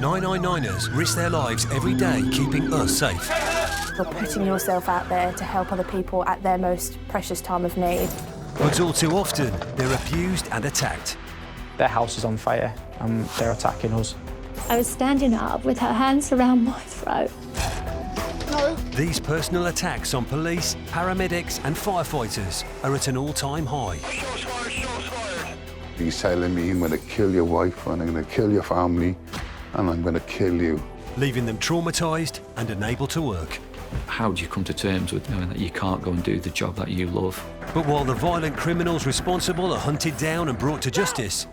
999ers risk their lives every day keeping us safe. You're putting yourself out there to help other people at their most precious time of need. But all too often, they're abused and attacked. Their house is on fire and they're attacking us. I was standing up with her hands around my throat. These personal attacks on police, paramedics and firefighters are at an all-time high. He's telling me, I'm going to kill your wife and I'm going to kill your family and I'm going to kill you. Leaving them traumatised and unable to work. How do you come to terms with knowing that you can't go and do the job that you love? But while the violent criminals responsible are hunted down and brought to justice,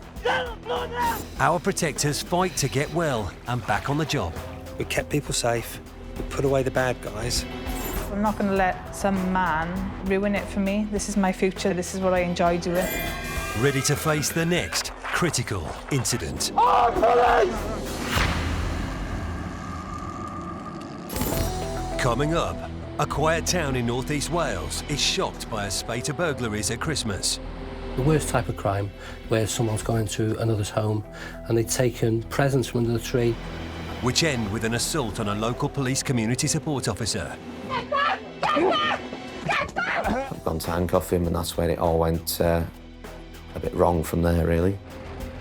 our protectors fight to get well and back on the job. We kept people safe, we put away the bad guys. I'm not going to let some man ruin it for me. This is my future, this is what I enjoy doing. Ready to face the next critical incident. Coming up, a quiet town in northeast Wales is shocked by a spate of burglaries at Christmas. The worst type of crime, where someone's gone into another's home and they've taken presents from under the tree. Which end with an assault on a local police community support officer. I've gone to handcuff him and that's where it all went a bit wrong from there, really.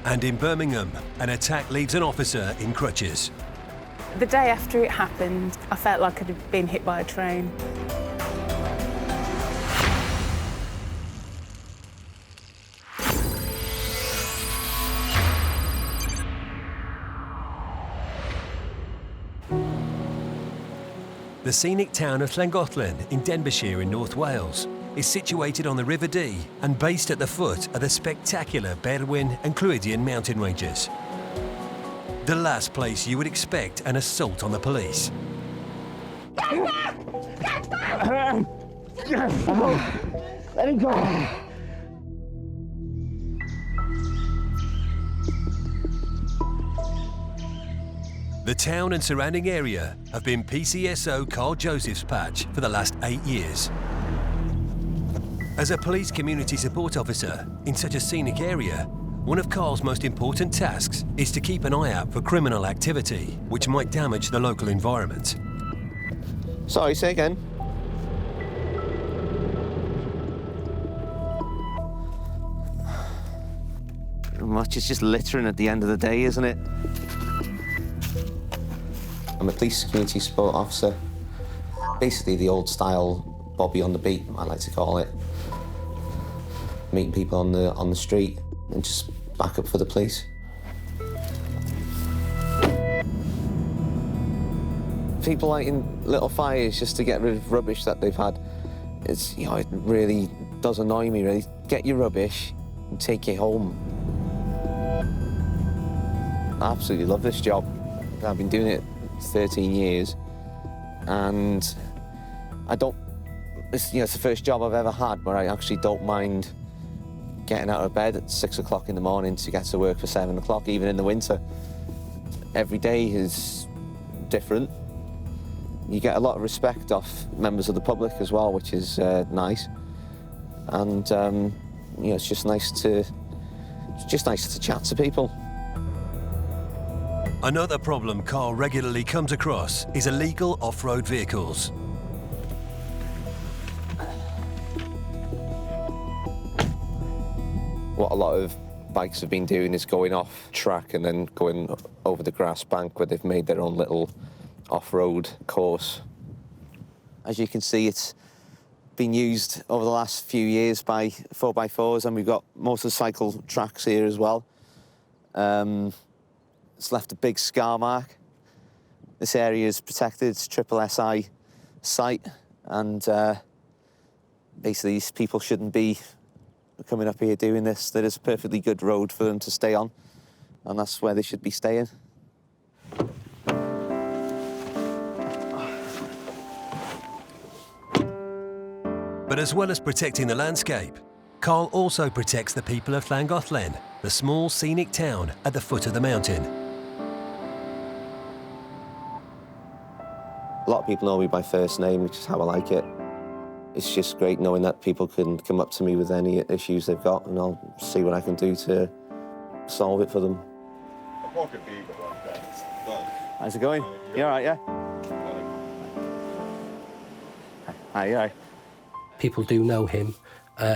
And in Birmingham, an attack leaves an officer in crutches. The day after it happened, I felt like I'd been hit by a train. The scenic town of Llangollen in Denbighshire in North Wales is situated on the River Dee and based at the foot of the spectacular Berwyn and Clwydian mountain ranges. The last place you would expect an assault on the police. Let him go. The town and surrounding area have been PCSO Carl Joseph's patch for the last 8 years. As a police community support officer in such a scenic area, one of Carl's most important tasks is to keep an eye out for criminal activity which might damage the local environment. Sorry, say again. Much, it's just littering at the end of the day, isn't it? I'm a police community support officer. Basically the old style Bobby on the beat, I like to call it. Meeting people on the street and just back up for the police. People lighting little fires just to get rid of rubbish that they've had. It's, you know, it really does annoy me, really. Get your rubbish and take it home. I absolutely love this job. I've been doing it 13 years, and it's the first job I've ever had where I actually don't mind getting out of bed at 6 o'clock in the morning to get to work for 7 o'clock, even in the winter. Every day is different. You get a lot of respect off members of the public as well, which is nice. And it's just nice to chat to people. Another problem Carl regularly comes across is illegal off-road vehicles. What a lot of bikes have been doing is going off track and then going over the grass bank where they've made their own little off-road course. As you can see, it's been used over the last few years by 4x4s, and we've got motorcycle tracks here as well. It's left a big scar mark. This area is protected, it's triple SI site, and basically these people shouldn't be coming up here doing this. There is a perfectly good road for them to stay on, and that's where they should be staying. But as well as protecting the landscape, Carl also protects the people of Llangollen, the small scenic town at the foot of the mountain. A lot of people know me by first name, which is how I like it. It's just great knowing that people can come up to me with any issues they've got, and I'll see what I can do to solve it for them. How's it going? You all right, yeah? Hi, you all right? People do know him,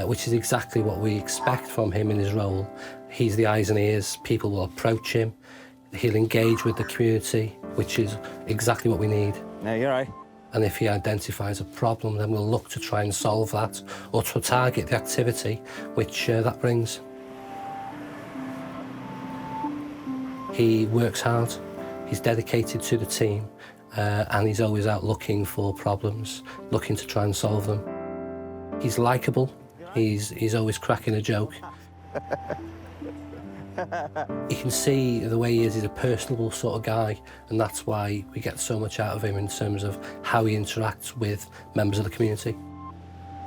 which is exactly what we expect from him in his role. He's the eyes and ears. People will approach him. He'll engage with the community, which is exactly what we need. No, you're all right. And if he identifies a problem, then we'll look to try and solve that or to target the activity which that brings. He works hard, he's dedicated to the team, and he's always out looking for problems, looking to try and solve them. He's likeable, he's always cracking a joke. You can see the way he is, he's a personable sort of guy, and that's why we get so much out of him in terms of how he interacts with members of the community.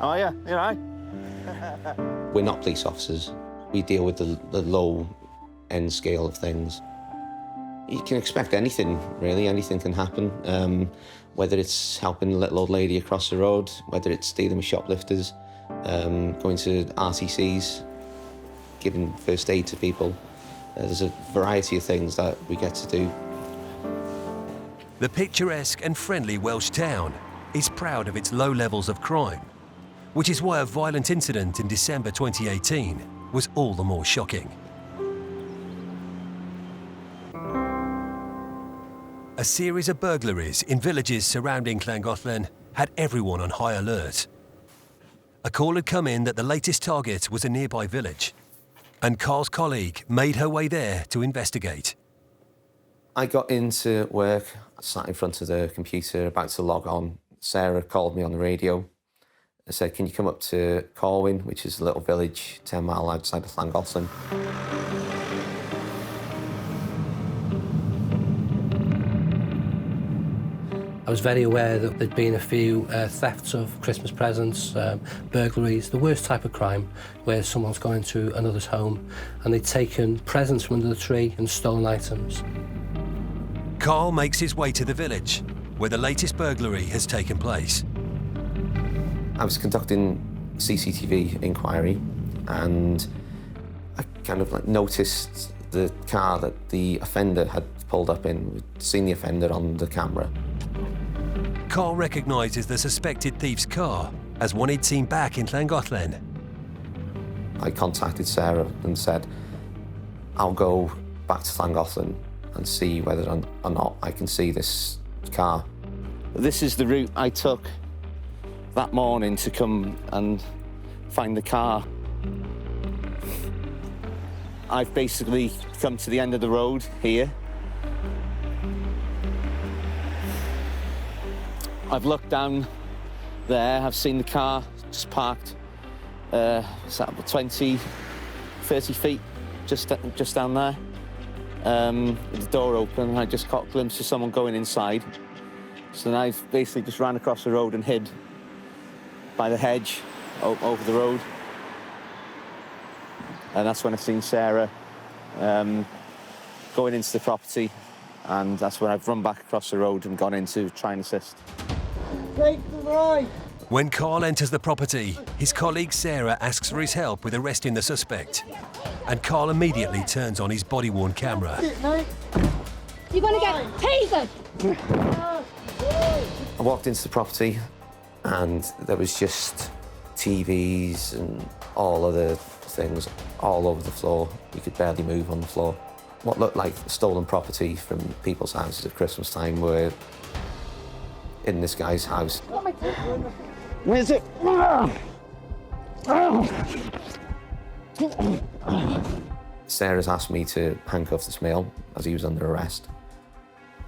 Oh, yeah, you're all right. We're not police officers. We deal with the low-end scale of things. You can expect anything, really. Anything can happen, whether it's helping a little old lady across the road, whether it's dealing with shoplifters, going to RTCs, giving first aid to people. There's a variety of things that we get to do. The picturesque and friendly Welsh town is proud of its low levels of crime, which is why a violent incident in December 2018 was all the more shocking. A series of burglaries in villages surrounding Llangollen had everyone on high alert. A call had come in that the latest target was a nearby village, and Carl's colleague made her way there to investigate. I got into work, sat in front of the computer, about to log on. Sarah called me on the radio and said, "Can you come up to Corwin," which is a little village 10 miles outside of Llangollen. I was very aware that there'd been a few thefts of Christmas presents, burglaries, the worst type of crime, where someone's gone into another's home and they'd taken presents from under the tree and stolen items. Carl makes his way to the village, where the latest burglary has taken place. I was conducting CCTV inquiry, and I kind of noticed the car that the offender had pulled up in. We'd seen the offender on the camera. Carl recognises the suspected thief's car as one he'd seen back in Llangollen. I contacted Sarah and said, "I'll go back to Llangollen and see whether or not I can see this car." This is the route I took that morning to come and find the car. I've basically come to the end of the road here. I've looked down there, I've seen the car just parked, it's at about 20, 30 feet, just down there. With the door open, and I just caught a glimpse of someone going inside. So then I've basically just ran across the road and hid by the hedge over the road. And that's when I've seen Sarah going into the property, and that's when I've run back across the road and gone in to try and assist. Take the right! When Carl enters the property, his colleague Sarah asks for his help with arresting the suspect. And Carl immediately turns on his body-worn camera. You're going to get tasered! I walked into the property and there was just TVs and all other things all over the floor. You could barely move on the floor. What looked like stolen property from people's houses at Christmas time were in this guy's house. Where is it? Sarah's asked me to handcuff this male as he was under arrest.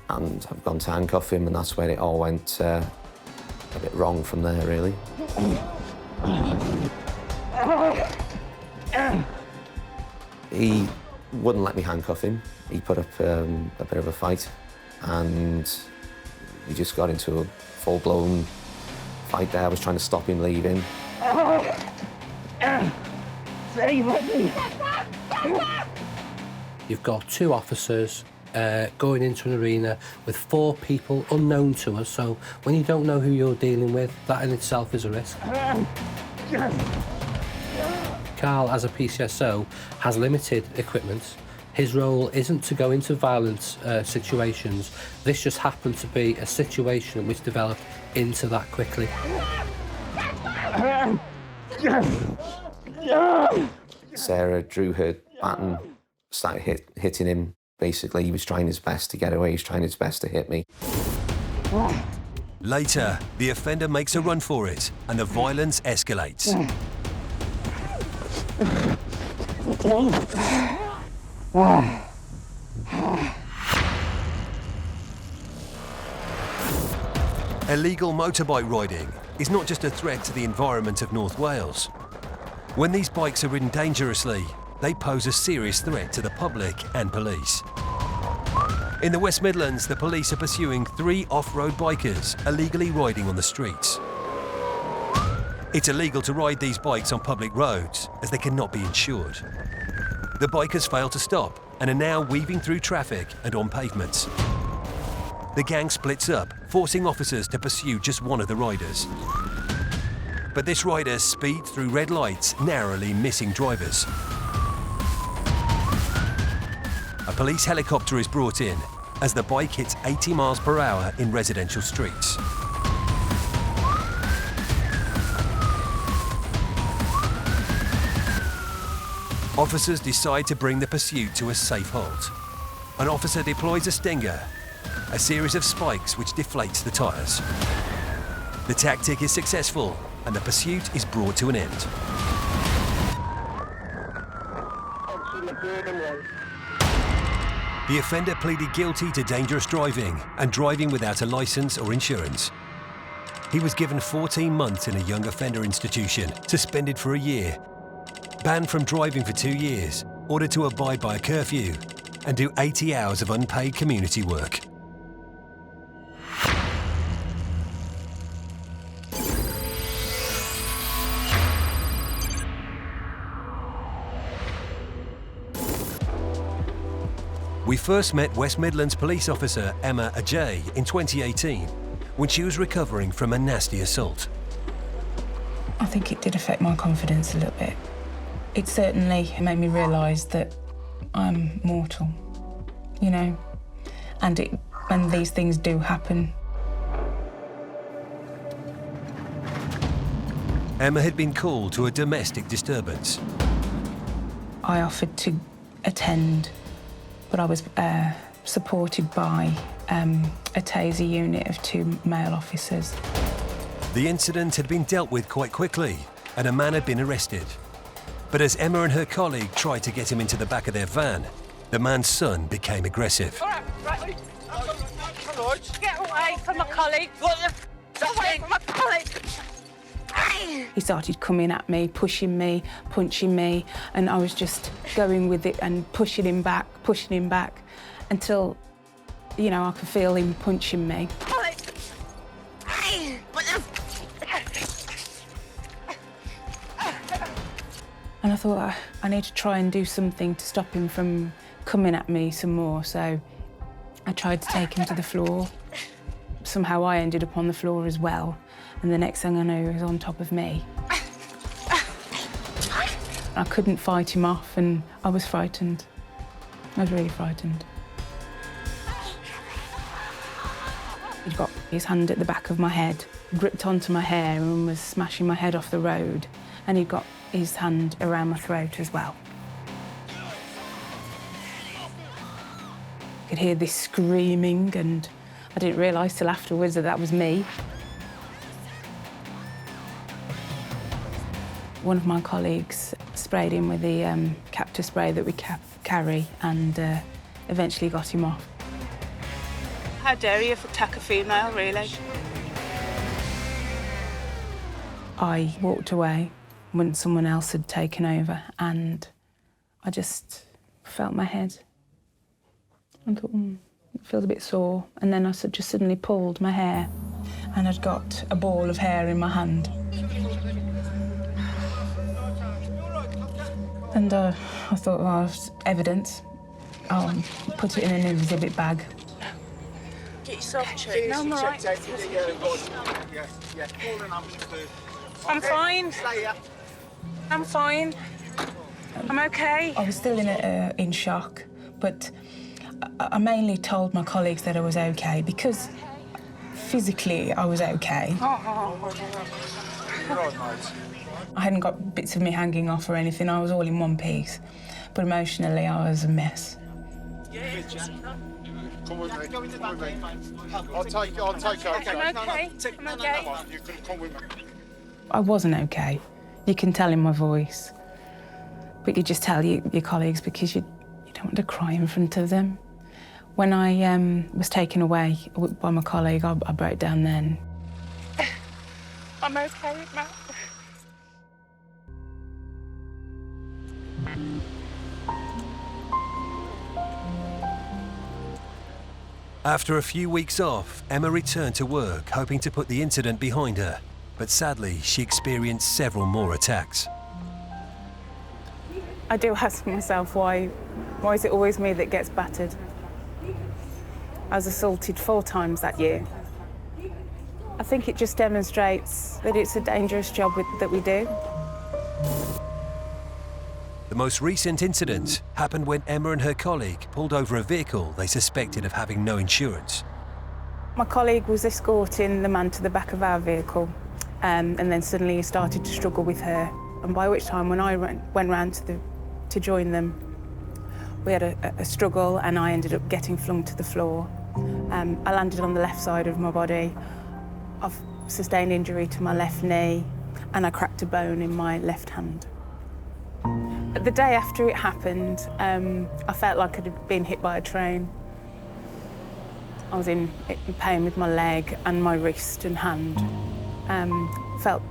And I've gone to handcuff him, and that's where it all went a bit wrong from there, really. He wouldn't let me handcuff him. He put up a bit of a fight, and we just got into a full-blown fight there. I was trying to stop him leaving. You've got two officers going into an arena with 4 people unknown to us, so when you don't know who you're dealing with, that in itself is a risk. Carl, as a PCSO, has limited equipment. His role isn't to go into violent situations. This just happened to be a situation which developed into that quickly. Sarah drew her baton, started hitting him. Basically, he was trying his best to get away, he was trying his best to hit me. Later, the offender makes a run for it and the violence escalates. Illegal motorbike riding is not just a threat to the environment of North Wales. When these bikes are ridden dangerously, they pose a serious threat to the public and police. In the West Midlands, the police are pursuing 3 off-road bikers illegally riding on the streets. It's illegal to ride these bikes on public roads as they cannot be insured. The bikers fail to stop and are now weaving through traffic and on pavements. The gang splits up, forcing officers to pursue just one of the riders. But this rider speeds through red lights, narrowly missing drivers. A police helicopter is brought in as the bike hits 80 miles per hour in residential streets. Officers decide to bring the pursuit to a safe halt. An officer deploys a stinger, a series of spikes which deflates the tyres. The tactic is successful and the pursuit is brought to an end. The offender pleaded guilty to dangerous driving and driving without a licence or insurance. He was given 14 months in a young offender institution, suspended for a year, banned from driving for 2 years, ordered to abide by a curfew, and do 80 hours of unpaid community work. We first met West Midlands police officer Emma Ajay in 2018 when she was recovering from a nasty assault. I think it did affect my confidence a little bit. It certainly made me realise that I'm mortal, you know, and these things do happen. Emma had been called to a domestic disturbance. I offered to attend, but I was supported by a taser unit of 2 male officers. The incident had been dealt with quite quickly and a man had been arrested. But as Emma and her colleague tried to get him into the back of their van, the man's son became aggressive. All right. Get away from my colleague. Get away from my colleague. He started coming at me, pushing me, punching me, and I was just going with it and pushing him back, until, you know, I could feel him punching me. And I thought, I need to try and do something to stop him from coming at me some more, so I tried to take him to the floor. Somehow I ended up on the floor as well, and the next thing I knew, he was on top of me. I couldn't fight him off, and I was frightened. I was really frightened. He'd got his hand at the back of my head, gripped onto my hair and was smashing my head off the road, and he'd got his hand around my throat as well. I could hear this screaming, and I didn't realise till afterwards that that was me. One of my colleagues sprayed him with the captor spray that we carry and eventually got him off. How dare you attack a female, really? I walked away when someone else had taken over, and I just felt my head. I thought, it feels a bit sore. And then I just suddenly pulled my hair, and I'd got a ball of hair in my hand. And I thought, well, it's evidence. I'll put it in an exhibit bag. Get yourself checked. No, I'm all right. I'm fine. I'm fine. I'm okay. I was still in shock, But I mainly told my colleagues that I was okay because physically I was okay. I hadn't got bits of me hanging off or anything, I was all in one piece. But emotionally I was a mess. Come with me. Come with me. I'll take her. I'm okay. I'm okay. You can come with me. I wasn't okay. You can tell in my voice. But you just tell your colleagues because you don't want to cry in front of them. When I was taken away by my colleague, I broke down then. I'm okay, Matt. After a few weeks off, Emma returned to work, hoping to put the incident behind her. But sadly, she experienced several more attacks. I do ask myself why is it always me that gets battered? I was assaulted 4 times that year. I think it just demonstrates that it's a dangerous job that we do. The most recent incident happened when Emma and her colleague pulled over a vehicle they suspected of having no insurance. My colleague was escorting the man to the back of our vehicle, and then suddenly he started to struggle with her. And by which time, when I went round to join them, we had a struggle, and I ended up getting flung to the floor. I landed on the left side of my body. I've sustained injury to my left knee, and I cracked a bone in my left hand. The day after it happened, I felt like I'd been hit by a train. I was in pain with my leg and my wrist and hand. Felt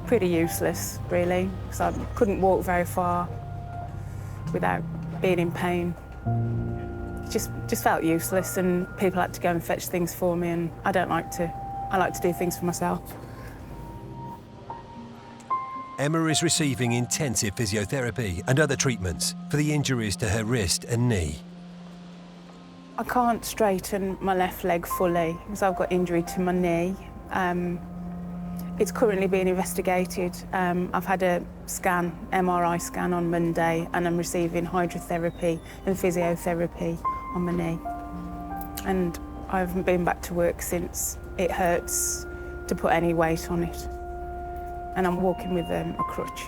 pretty useless, really, because I couldn't walk very far without being in pain. Just felt useless, and people had to go and fetch things for me, and I like to do things for myself. Emma is receiving intensive physiotherapy and other treatments for the injuries to her wrist and knee. I can't straighten my left leg fully because I've got injury to my knee. It's currently being investigated. I've had a MRI scan on Monday, and I'm receiving hydrotherapy and physiotherapy on my knee. And I haven't been back to work since. It hurts to put any weight on it. And I'm walking with a crutch.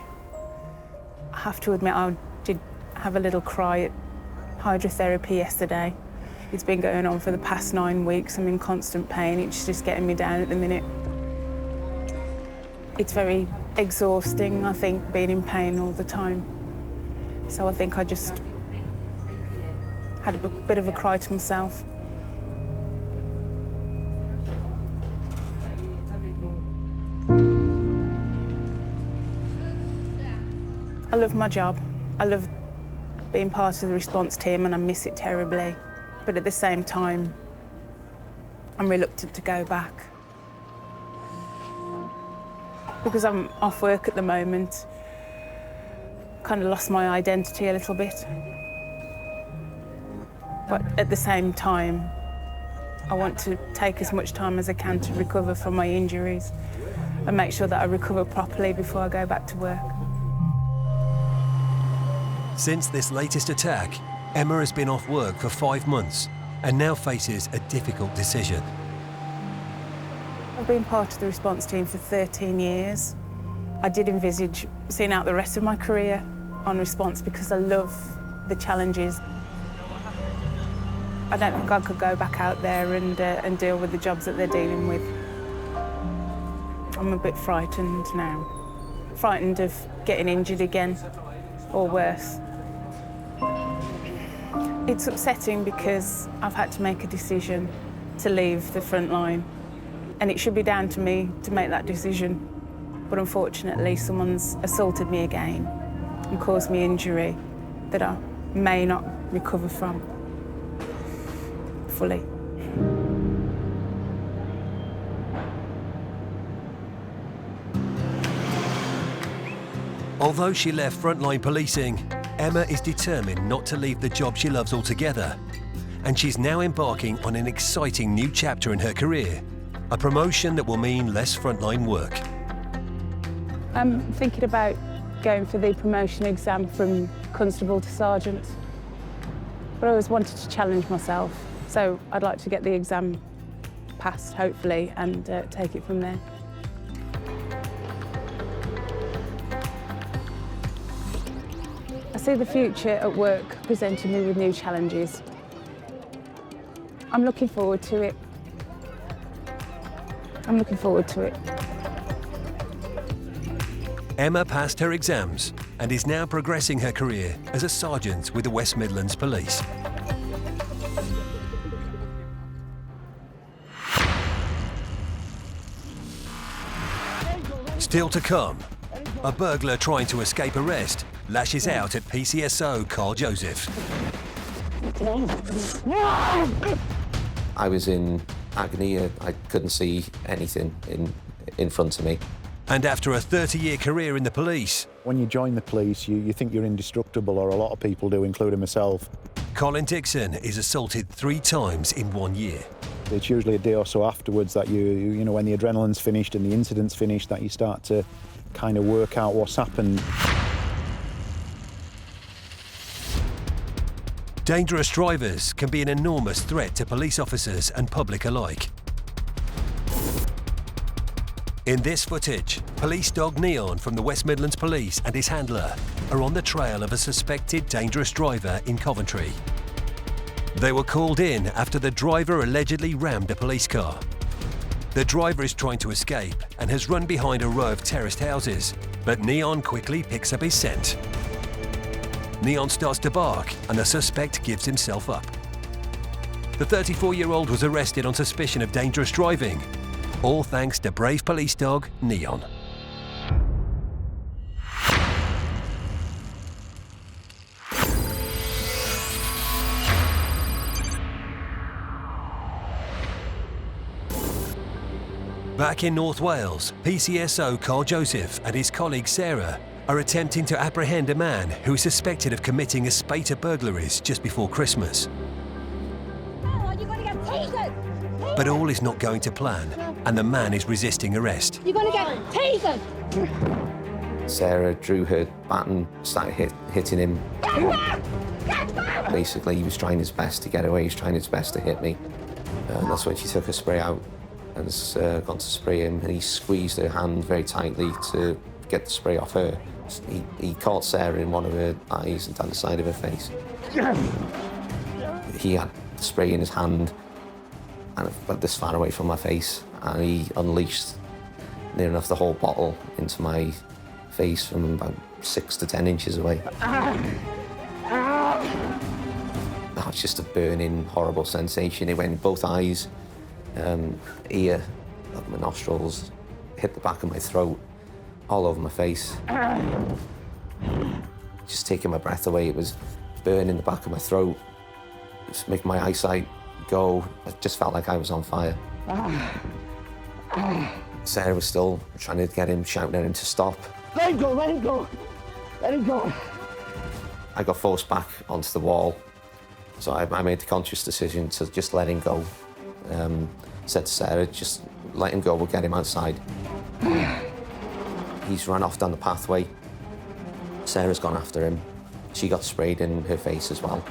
I have to admit, I did have a little cry at hydrotherapy yesterday. It's been going on for the past 9 weeks. I'm in constant pain. It's just getting me down at the minute. It's very exhausting, I think, being in pain all the time. So I think I just had a bit of a cry to myself. I love my job. I love being part of the response team, and I miss it terribly. But at the same time, I'm reluctant to go back. Because I'm off work at the moment, kind of lost my identity a little bit. But at the same time, I want to take as much time as I can to recover from my injuries and make sure that I recover properly before I go back to work. Since this latest attack, Emma has been off work for 5 months and now faces a difficult decision. I've been part of the response team for 13 years. I did envisage seeing out the rest of my career on response because I love the challenges. I don't think I could go back out there and deal with the jobs that they're dealing with. I'm a bit frightened now. Frightened of getting injured again, or worse. It's upsetting because I've had to make a decision to leave the front line, and it should be down to me to make that decision. But unfortunately, someone's assaulted me again and caused me injury that I may not recover from fully. Although she left frontline policing, Emma is determined not to leave the job she loves altogether. And she's now embarking on an exciting new chapter in her career, a promotion that will mean less frontline work. I'm thinking about going for the promotion exam from constable to sergeant. But I always wanted to challenge myself, so I'd like to get the exam passed, hopefully, and take it from there. I see the future at work presenting me with new challenges. I'm looking forward to it. I'm looking forward to it. Emma passed her exams and is now progressing her career as a sergeant with the West Midlands Police. Still to come, a burglar trying to escape arrest lashes out at PCSO Carl Joseph. I was in agony. I couldn't see anything in front of me. And after a 30-year career in the police, when you join the police, you think you're indestructible, or a lot of people do, including myself. Colin Dixon is assaulted 3 times in 1 year. It's usually a day or so afterwards that you know, when the adrenaline's finished and the incident's finished, that you start to kind of work out what's happened. Dangerous drivers can be an enormous threat to police officers and public alike. In this footage, police dog Neon from the West Midlands Police and his handler are on the trail of a suspected dangerous driver in Coventry. They were called in after the driver allegedly rammed a police car. The driver is trying to escape and has run behind a row of terraced houses, but Neon quickly picks up his scent. Neon starts to bark and the suspect gives himself up. The 34-year-old was arrested on suspicion of dangerous driving, all thanks to brave police dog Neon. Back in North Wales, PCSO Carl Joseph and his colleague Sarah are attempting to apprehend a man who is suspected of committing a spate of burglaries just before Christmas. But all is not going to plan, and the man is resisting arrest. You're going to get tasered! Sarah drew her baton, started hitting him. Basically, he was trying his best to get away, he was trying his best to hit me. And that's when she took her spray out and has gone to spray him, and he squeezed her hand very tightly to get the spray off her. He caught Sarah in one of her eyes and down the side of her face. He had the spray in his hand, and went this far away from my face, and he unleashed near enough the whole bottle into my face from about 6 to 10 inches away. That was just a burning, horrible sensation. It went in both eyes, ear, up my nostrils, hit the back of my throat, all over my face. Just taking my breath away. It was burning the back of my throat. It was making my eyesight go. I just felt like I was on fire. Sarah was still trying to get him, shouting at him to stop. Let him go, let him go, let him go. I got forced back onto the wall, so I made the conscious decision to just let him go. Said to Sarah, just let him go, we'll get him outside. He's run off down the pathway. Sarah's gone after him. She got sprayed in her face as well.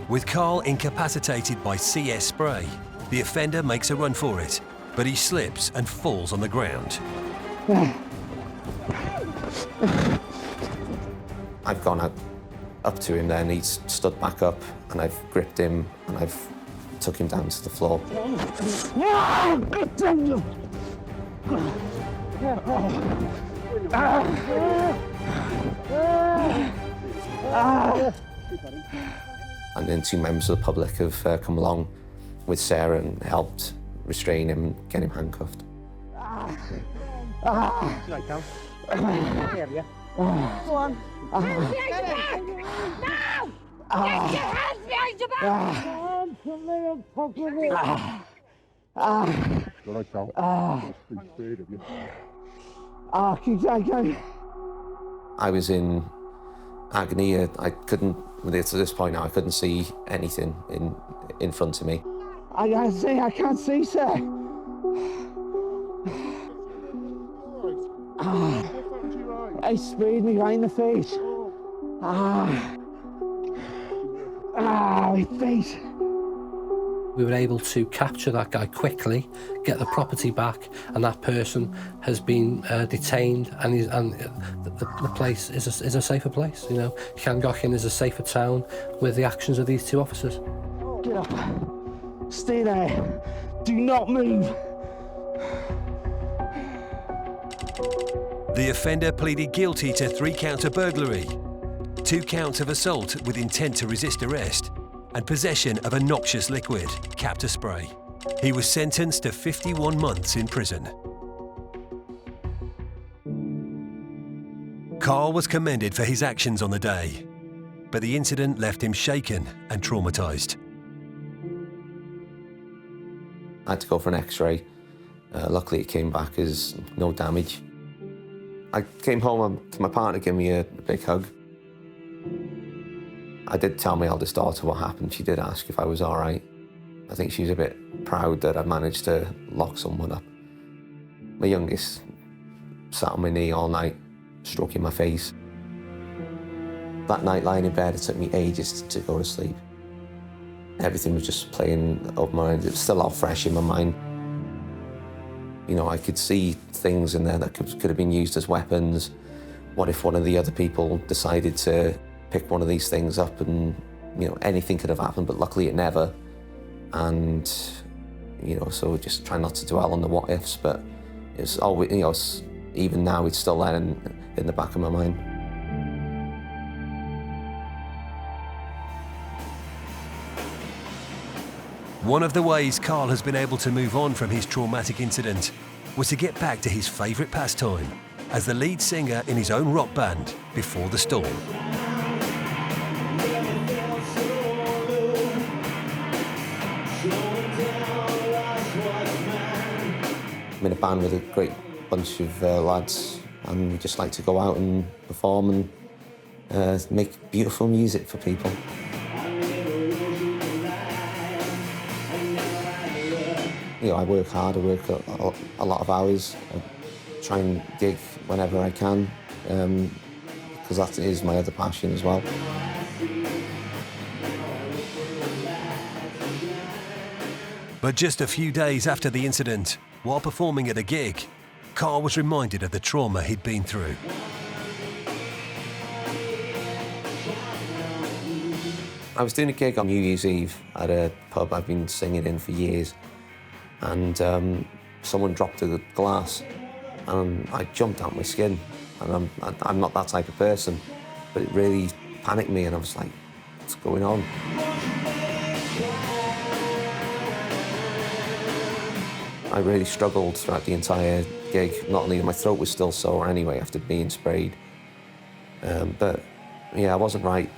With Carl incapacitated by CS spray, the offender makes a run for it, but he slips and falls on the ground. I've gone up to him then, he's stood back up, and I've gripped him and I've took him down to the floor. And then 2 members of the public have come along with Sarah and helped restrain him and get him handcuffed. Go on. Hands behind your back! Now! Get your hands behind your back! I was in agony. I couldn't, to this point now, I couldn't see anything in front of me. I can't see, sir. He sprayed me right in the face. my face. We were able to capture that guy quickly, get the property back, and that person has been detained, and the place is a safer place. You know, Llangollen is a safer town with the actions of these two officers. Get up. Stay there. Do not move. The offender pleaded guilty to 3 counts of burglary, 2 counts of assault with intent to resist arrest, and possession of a noxious liquid, captor spray. He was sentenced to 51 months in prison. Carl was commended for his actions on the day, but the incident left him shaken and traumatised. I had to go for an X-ray. Luckily it came back as no damage. I came home to my partner gave me a big hug. I did tell my eldest daughter what happened. She did ask if I was all right. I think she was a bit proud that I managed to lock someone up. My youngest sat on my knee all night, stroking my face. That night, lying in bed, it took me ages to go to sleep. Everything was just playing over my mind. It was still all fresh in my mind. You know, I could see things in there that could have been used as weapons. What if one of the other people decided to pick one of these things up and, you know, anything could have happened, but luckily it never. And, you know, so just try not to dwell on the what ifs, but it's always, you know, even now it's still there in the back of my mind. One of the ways Carl has been able to move on from his traumatic incident was to get back to his favourite pastime as the lead singer in his own rock band, Before the Storm. I'm in a band with a great bunch of lads, and we just like to go out and perform and make beautiful music for people. You know, I work hard, I work a lot of hours. I try and gig whenever I can, because that is my other passion as well. But just a few days after the incident, while performing at a gig, Carl was reminded of the trauma he'd been through. I was doing a gig on New Year's Eve at a pub I've been singing in for years, and someone dropped a glass, and I jumped out my skin. And I'm not that type of person, but it really panicked me, and I was like, what's going on? I really struggled throughout the entire gig. Not only my throat was still sore anyway after being sprayed, but yeah, I wasn't right.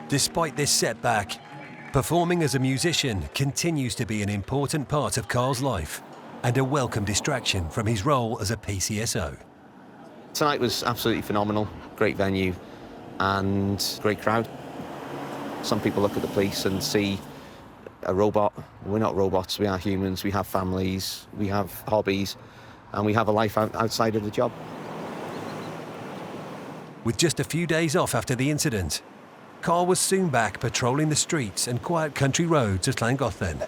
Despite this setback, performing as a musician continues to be an important part of Carl's life and a welcome distraction from his role as a PCSO. Tonight was absolutely phenomenal. Great venue and great crowd. Some people look at the police and see a robot. We're not robots, we are humans, we have families, we have hobbies, and we have a life outside of the job. With just a few days off after the incident, Carl was soon back patrolling the streets and quiet country roads of Llangollen.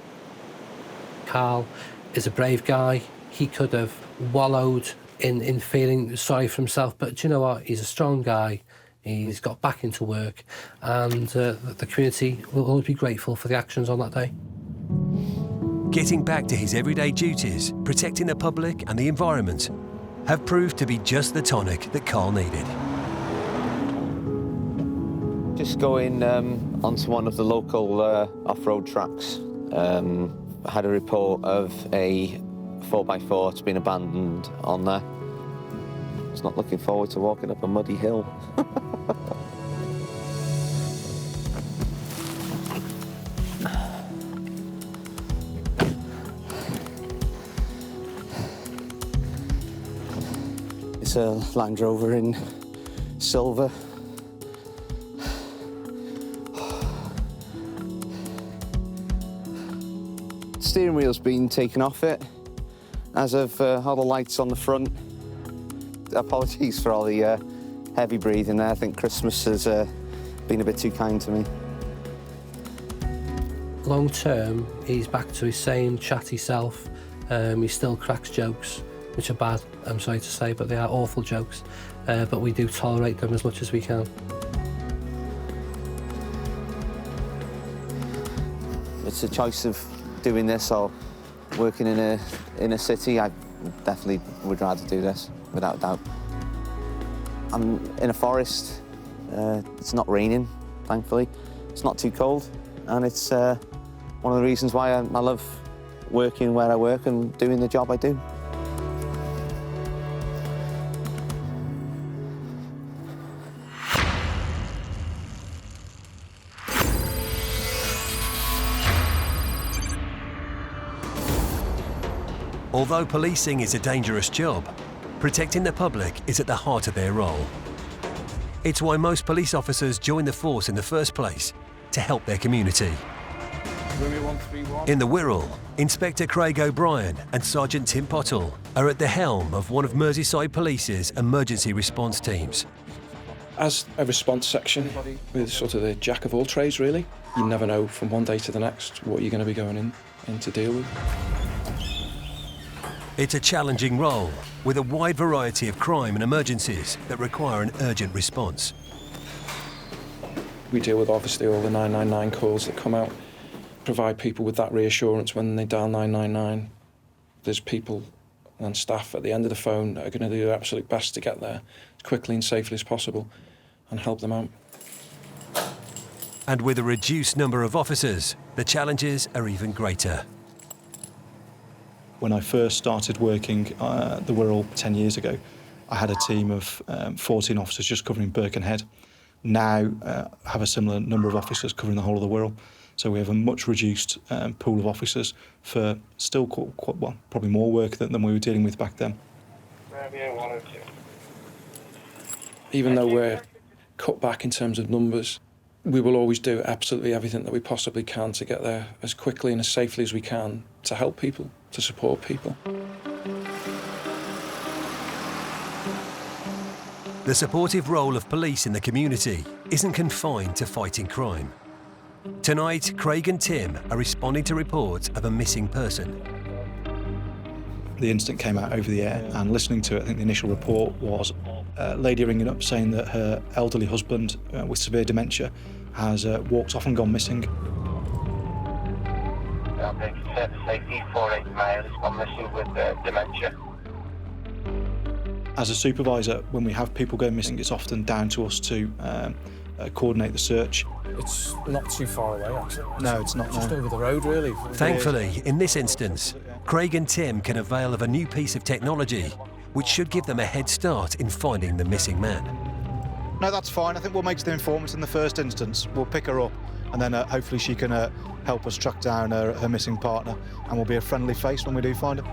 Carl is a brave guy. He could have wallowed in feeling sorry for himself, but do you know what? He's a strong guy. He's got back into work, and the community will always be grateful for the actions on that day. Getting back to his everyday duties, protecting the public and the environment, have proved to be just the tonic that Carl needed. Just going onto one of the local off-road tracks. I had a report of a 4x4 that's been abandoned on there. I was not looking forward to walking up a muddy hill. It's a Land Rover in silver. Steering wheel's been taken off it, as of all the lights on the front. Apologies for all the heavy breathing there. I think Christmas has been a bit too kind to me. Long term, he's back to his same chatty self. He still cracks jokes, which are bad, I'm sorry to say, but they are awful jokes. But we do tolerate them as much as we can. It's a choice of doing this or working in a city. I definitely would rather do this, without a doubt. I'm in a forest. It's not raining, thankfully. It's not too cold, and it's one of the reasons why I love working where I work and doing the job I do. Although policing is a dangerous job, protecting the public is at the heart of their role. It's why most police officers join the force in the first place, to help their community. In the Wirral, Inspector Craig O'Brien and Sergeant Tim Pottle are at the helm of one of Merseyside Police's emergency response teams. As a response section, with sort of the jack of all trades really, you never know from one day to the next what you're going to be going in to deal with. It's a challenging role, with a wide variety of crime and emergencies that require an urgent response. We deal with obviously all the 999 calls that come out, provide people with that reassurance when they dial 999. There's people and staff at the end of the phone that are going to do their absolute best to get there as quickly and safely as possible and help them out. And with a reduced number of officers, the challenges are even greater. When I first started working the Wirral 10 years ago, I had a team of 14 officers just covering Birkenhead. Now I have a similar number of officers covering the whole of the Wirral. So we have a much reduced pool of officers for still quite, well, probably more work than we were dealing with back then. Even though we're cut back in terms of numbers, we will always do absolutely everything that we possibly can to get there as quickly and as safely as we can to help people, to support people. The supportive role of police in the community isn't confined to fighting crime. Tonight, Craig and Tim are responding to reports of a missing person. The incident came out over the air, and listening to it, I think the initial report was a lady ringing up saying that her elderly husband with severe dementia has walked off and gone missing. As a supervisor, when we have people go missing, it's often down to us to coordinate the search. It's not too far away, actually. No, it's not. Just over the road, really. Thankfully, in this instance, Craig and Tim can avail of a new piece of technology which should give them a head start in finding the missing man. No, that's fine. I think we'll make the informant in the first instance. We'll pick her up, and then hopefully she can help us track down her missing partner, and we'll be a friendly face when we do find her.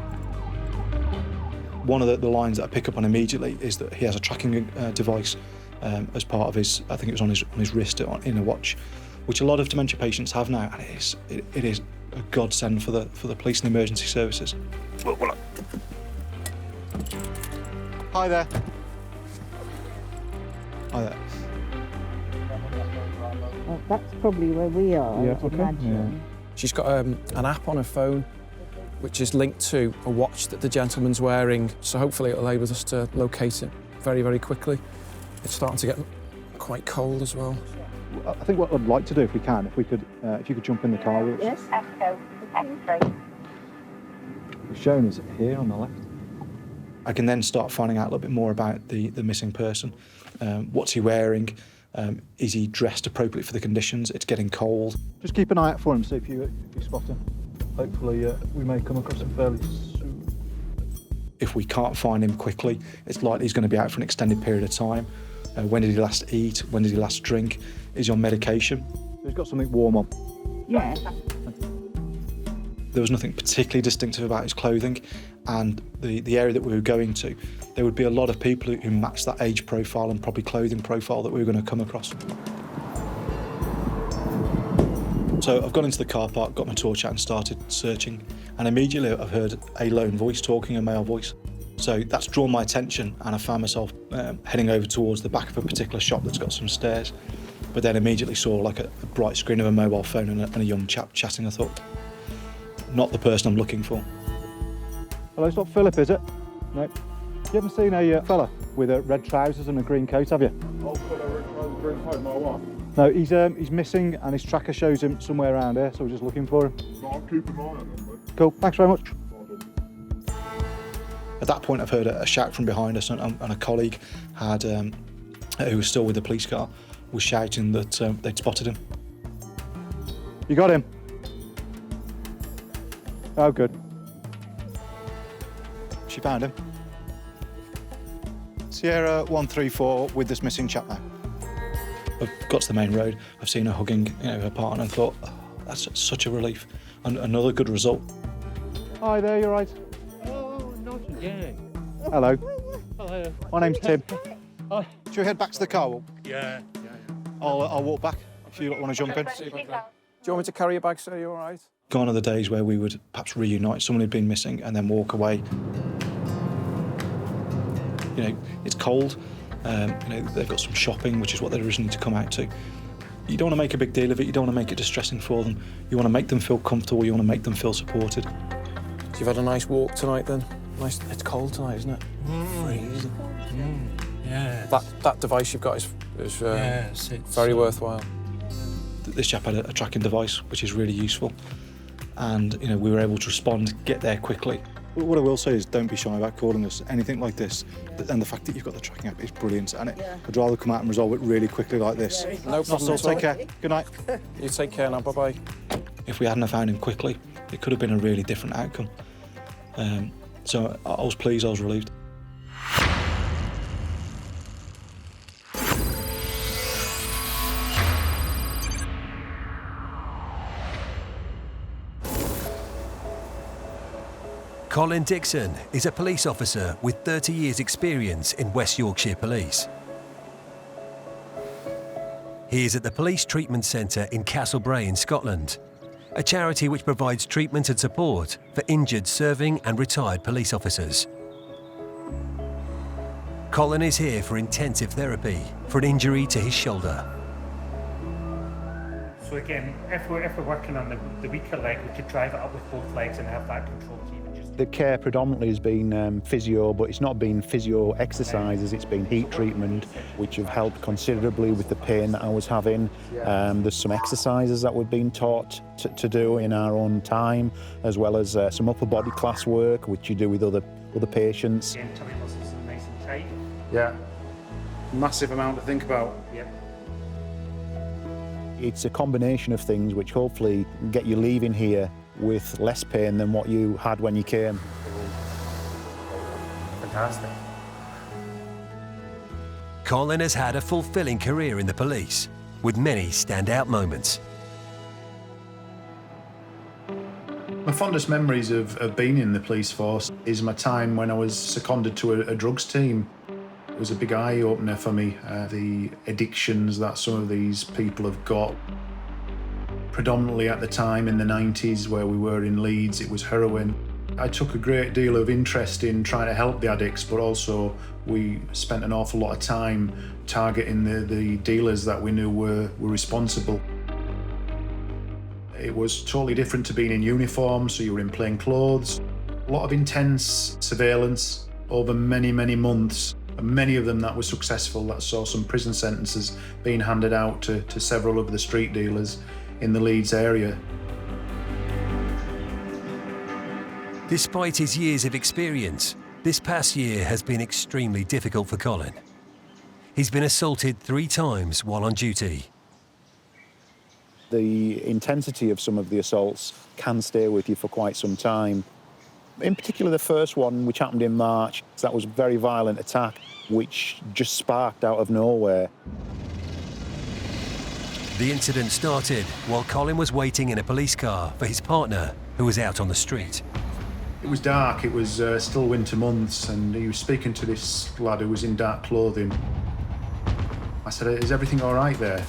One of the lines that I pick up on immediately is that he has a tracking device as part of his, I think it was on his wrist in a watch, which a lot of dementia patients have now, and it is a godsend for the police and emergency services. Hi there. Hi there. Well, that's probably where we are, Yeah, I'd imagine. Yeah. She's got an app on her phone which is linked to a watch that the gentleman's wearing, so hopefully it'll enable us to locate it very, very quickly. It's starting to get quite cold as well. I think what I'd like to do, if we can, if you could jump in the car with us. Yes, Echo, X-ray. It's shown us here on the left. I can then start finding out a little bit more about the missing person. What's he wearing? Is he dressed appropriately for the conditions? It's getting cold. Just keep an eye out for him, see if you spot him. Hopefully we may come across him fairly soon. If we can't find him quickly, it's likely he's going to be out for an extended period of time. When did he last eat? When did he last drink? Is he on medication? He's got something warm on. Yeah. There was nothing particularly distinctive about his clothing, and the area that we were going to, there would be a lot of people who matched that age profile and probably clothing profile that we were going to come across. So I've gone into the car park, got my torch out and started searching, and immediately I've heard a lone voice talking, a male voice. So that's drawn my attention, and I found myself heading over towards the back of a particular shop that's got some stairs, but then immediately saw like a bright screen of a mobile phone and a young chap chatting. I thought, not the person I'm looking for. Hello, it's not Philip, is it? No. You haven't seen a fella with red trousers and a green coat, have you? Oh, green coat, my wife. No, he's missing, and his tracker shows him somewhere around here, so we're just looking for him. No, I'll keep an eye on him, mate. Cool, thanks very much. At that point, I've heard a shout from behind us, and a colleague had, who was still with the police car, was shouting that they'd spotted him. You got him? Oh, good. She found him. Sierra 134 with this missing chap now. I've got to the main road. I've seen her hugging, her partner, and thought, oh, that's such a relief, and another good result. Hi there, you all right? Oh, not again. Hello. Hello. My name's Tim. Hi. Should we head back to the car? Yeah. I'll walk back if you want to jump in. Do you want me to carry your bag, sir? You all right? Gone are the days where we would perhaps reunite someone who'd been missing and then walk away. It's cold. They've got some shopping, which is what they originally to come out to. You don't want to make a big deal of it. You don't want to make it distressing for them. You want to make them feel comfortable. You want to make them feel supported. So you've had a nice walk tonight, then? Nice. It's cold tonight, isn't it? Freezing. Yeah. That device you've got is very worthwhile. This chap had a tracking device, which is really useful, and we were able to respond, get there quickly. What I will say is, don't be shy about calling us. Anything like this, and the fact that you've got the tracking app is brilliant. And I'd rather come out and resolve it really quickly like this. No problem. Take care. Good night. You take care now. Bye bye. If we hadn't have found him quickly, it could have been a really different outcome. So I was pleased. I was relieved. Colin Dixon is a police officer with 30 years' experience in West Yorkshire Police. He is at the Police Treatment Centre in Castlebrae in Scotland, a charity which provides treatment and support for injured serving and retired police officers. Colin is here for intensive therapy for an injury to his shoulder. So again, if we're working on the weaker leg, we could drive it up with both legs and have that control to even just... The care predominantly has been physio, but it's not been physio exercises, it's been heat treatment, which have helped considerably with the pain that I was having. There's some exercises that we've been taught to do in our own time, as well as some upper body class work, which you do with other patients. Again, tummy muscles are nice and tight. Yeah. Massive amount to think about. Yep. It's a combination of things which hopefully get you leaving here with less pain than what you had when you came. Fantastic. Colin has had a fulfilling career in the police, with many standout moments. My fondest memories of being in the police force is my time when I was seconded to a drugs team. It was a big eye-opener for me, the addictions that some of these people have got. Predominantly at the time in the 90s where we were in Leeds, it was heroin. I took a great deal of interest in trying to help the addicts, but also we spent an awful lot of time targeting the dealers that we knew were responsible. It was totally different to being in uniform, so you were in plain clothes. A lot of intense surveillance over many, many months. And many of them that were successful, that saw some prison sentences being handed out to several of the street dealers in the Leeds area. Despite his years of experience, this past year has been extremely difficult for Colin. He's been assaulted 3 times while on duty. The intensity of some of the assaults can stay with you for quite some time. In particular, the first one, which happened in March, that was a very violent attack, which just sparked out of nowhere. The incident started while Colin was waiting in a police car for his partner, who was out on the street. It was dark, it was still winter months, and he was speaking to this lad who was in dark clothing. I said, "Is everything all right there?"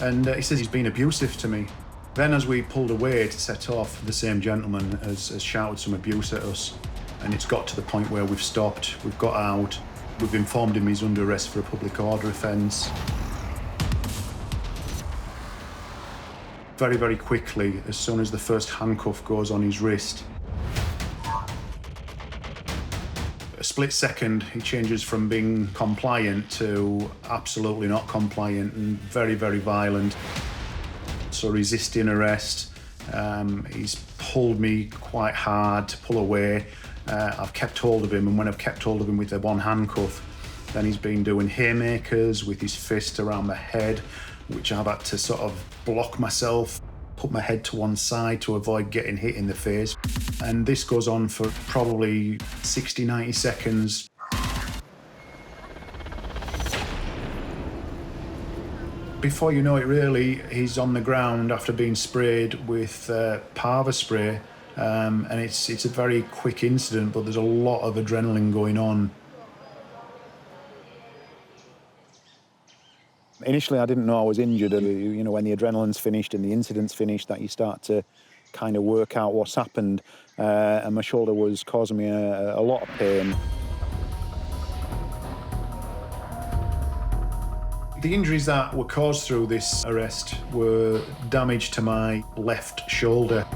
And he says he's been abusive to me. Then as we pulled away to set off, the same gentleman has shouted some abuse at us. and it's got to the point where we've stopped, we've got out, we've informed him he's under arrest for a public order offence. Very, very quickly, as soon as the first handcuff goes on his wrist, a split second, he changes from being compliant to absolutely not compliant and very, very violent. So resisting arrest, he's pulled me quite hard to pull away. I've kept hold of him, and when I've kept hold of him with the one handcuff, then he's been doing haymakers with his fist around my head, which I've had to sort of block myself, put my head to one side to avoid getting hit in the face. And this goes on for probably 60, 90 seconds. Before you know it really, he's on the ground after being sprayed with Parva spray. And it's a very quick incident, but there's a lot of adrenaline going on. Initially, I didn't know I was injured. You know, when the adrenaline's finished and the incident's finished, that you start to kind of work out what's happened. And my shoulder was causing me a lot of pain. The injuries that were caused through this arrest were damage to my left shoulder,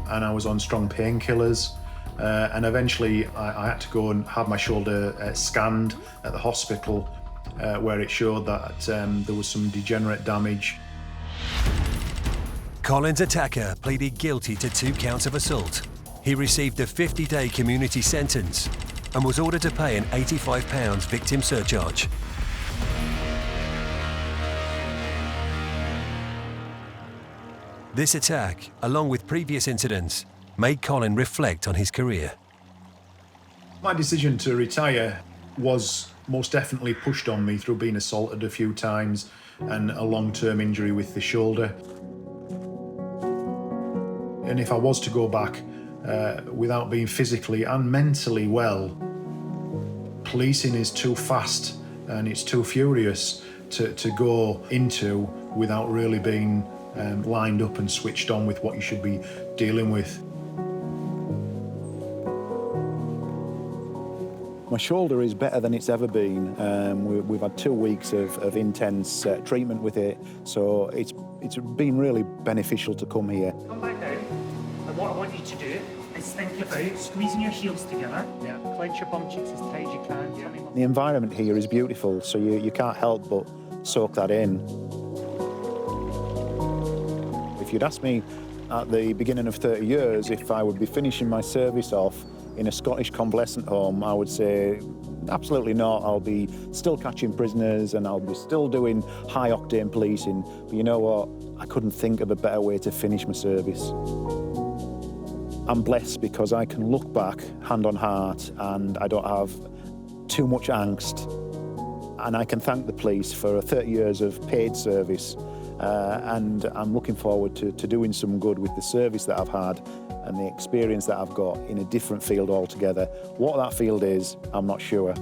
and I was on strong painkillers. And eventually, I had to go and have my shoulder scanned at the hospital, where it showed that there was some degenerate damage. Colin's attacker pleaded guilty to 2 counts of assault. He received a 50-day community sentence and was ordered to pay an £85 victim surcharge. This attack, along with previous incidents, made Colin reflect on his career. My decision to retire was most definitely pushed on me through being assaulted a few times and a long-term injury with the shoulder. And if I was to go back without being physically and mentally well, policing is too fast and it's too furious to go into without really being lined up and switched on with what you should be dealing with. My shoulder is better than it's ever been. We've had 2 weeks of intense treatment with it, so it's been really beneficial to come here. Come back down, and what I want you to do is think about squeezing your heels together. Yeah. Clench your bum cheeks as tight as you can. Yeah. The environment here is beautiful, so you can't help but soak that in. If you'd asked me at the beginning of 30 years if I would be finishing my service off in a Scottish convalescent home, I would say absolutely not. I'll be still catching prisoners and I'll be still doing high-octane policing. But you know what? I couldn't think of a better way to finish my service. I'm blessed because I can look back, hand on heart, and I don't have too much angst. And I can thank the police for 30 years of paid service. And I'm looking forward to doing some good with the service that I've had and the experience that I've got in a different field altogether. What that field is, I'm not sure.